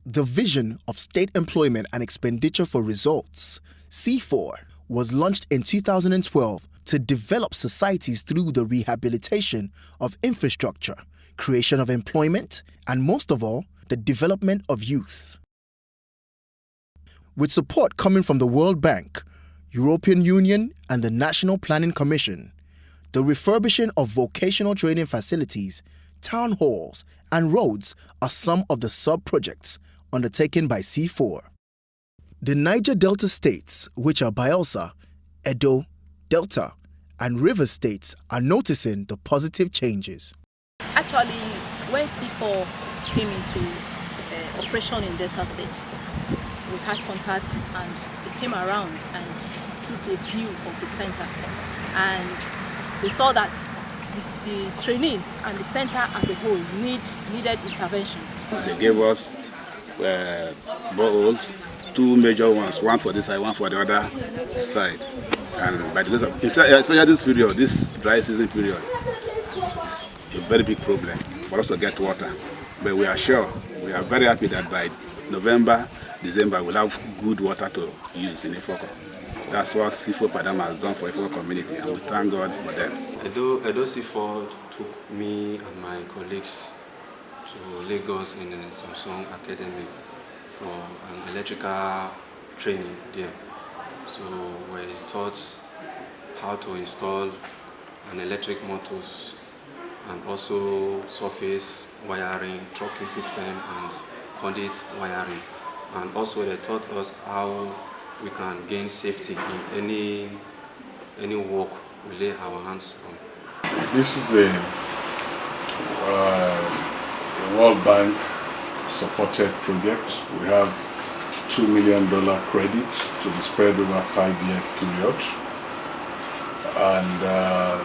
The vision of State Employment and Expenditure for Results, Seefor, was launched in 2012 to develop societies through the rehabilitation of infrastructure, creation of employment, and most of all, the development of youth. With support coming from the World Bank, European Union, and the National Planning Commission, the refurbishing of vocational training facilities, town halls, and roads are some of the sub-projects undertaken by Seefor. The Niger Delta states, which are Bayelsa, Edo, Delta, and River states, are noticing the positive changes. Actually, when Seefor came into operation in Delta State, we had contact and they came around and took a view of the center, and they saw that the trainees and the center as a whole needed intervention. They gave us boreholes, two major ones, one for this side, one for the other side. And by the grace of, especially this period, this dry season period, it's a very big problem for us to get water. But we are sure, we are very happy that by November, December, we'll have good water to use in Ifoko. That's what Seefor for them has done for Ifoko community, and we thank God for them. Edo Seefor took me and my colleagues to Lagos in a Samsung Academy for an electrical training there. So we taught how to install an electric motors and also surface wiring, tracking system, and conduit wiring. And also they taught us how we can gain safety in any work we lay our hands on. This is a World Bank supported project. We have $2 million credit to be spread over a 5-year period. And the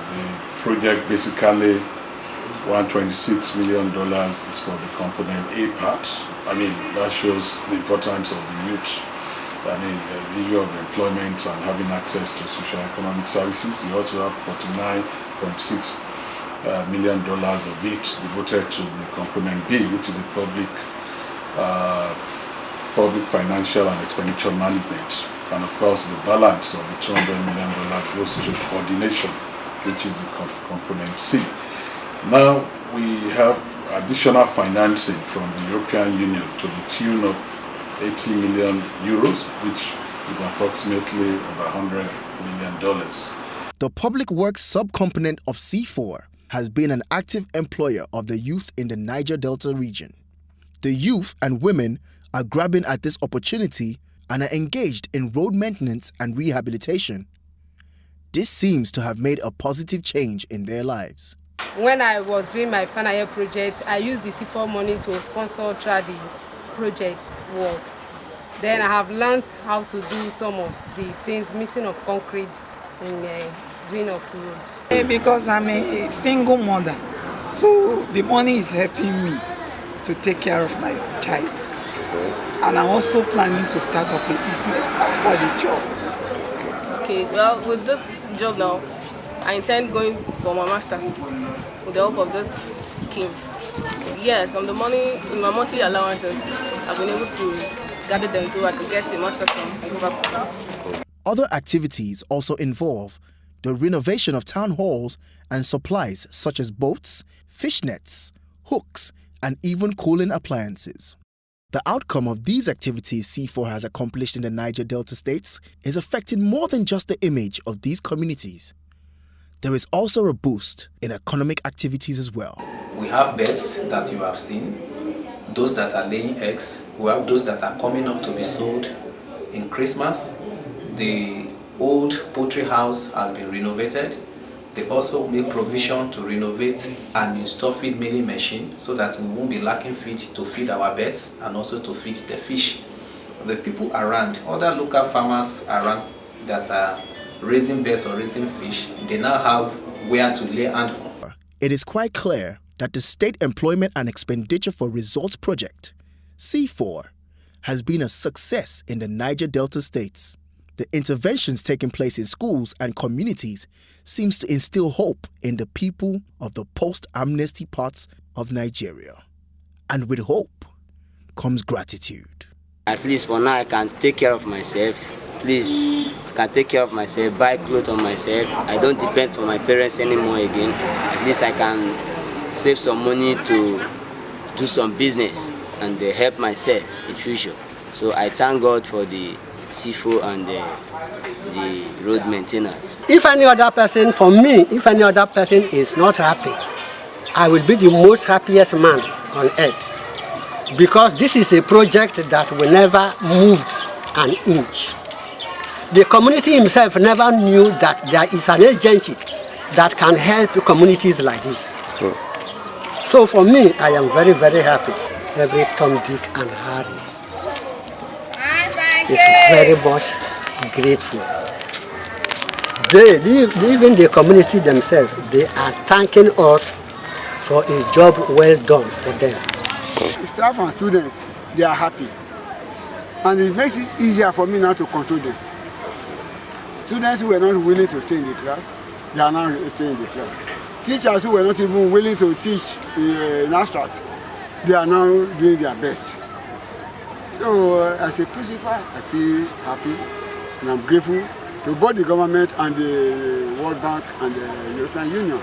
project basically $126 million is for the component A part. I mean, that shows the importance of the youth. I mean, the issue of employment and having access to social economic services. We also have $49.6 million of it devoted to the component B, which is a public financial and expenditure management. And of course, the balance of the $200 million goes to coordination, which is the component C. Now we have additional financing from the European Union to the tune of 80 million euros, which is approximately over $100 million. The Public Works subcomponent of Seefor has been an active employer of the youth in the Niger Delta region. The youth and women are grabbing at this opportunity and are engaged in road maintenance and rehabilitation. This seems to have made a positive change in their lives. When I was doing my final year project, I used the Seefor money to sponsor the project work. Then I have learned how to do some of the things missing of concrete in doing of roads. Because I'm a single mother, so the money is helping me to take care of my child. And I'm also planning to start up a business after the job. Okay, well, with this job now, I intend going for my master's with the help of this scheme. Yes, on the money in my monthly allowances, I've been able to gather them so I could get a master's and go back to school. Other activities also involve the renovation of town halls and supplies such as boats, fish nets, hooks, and even cooling appliances. The outcome of these activities Seefor has accomplished in the Niger Delta states is affecting more than just the image of these communities. There is also a boost in economic activities as well. We have birds that you have seen, those that are laying eggs. We have those that are coming up to be sold in Christmas. The old poultry house has been renovated. They also make provision to renovate and install feed milling machine so that we won't be lacking feed to feed our birds and also to feed the fish. The people around, other local farmers around that are raising birds or raising fish, they now have where to lay hand. It is quite clear that the State Employment and Expenditure for Results project, Seefor, has been a success in the Niger Delta states. The interventions taking place in schools and communities seems to instill hope in the people of the post-amnesty parts of Nigeria. And with hope comes gratitude. At least for now, I can take care of myself. Please, I can take care of myself, buy clothes on myself. I don't depend on my parents anymore again. At least I can save some money to do some business and help myself in future. So I thank God for the Seefor and the road maintenance. If any other person, for me, if any other person is not happy, I will be the most happiest man on earth. Because this is a project that will never move an inch. The community himself never knew that there is an agency that can help communities like this. So for me, I am very, very happy. Every Tom, Dick and Harry is very much grateful. Even the community themselves, they are thanking us for a job well done for them. Staff and students, they are happy. And it makes it easier for me now to control them. Students who were not willing to stay in the class, they are now staying in the class. Teachers who were not even willing to teach in abstract, they are now doing their best. So as a principal, I feel happy and I'm grateful to both the government and the World Bank and the European Union.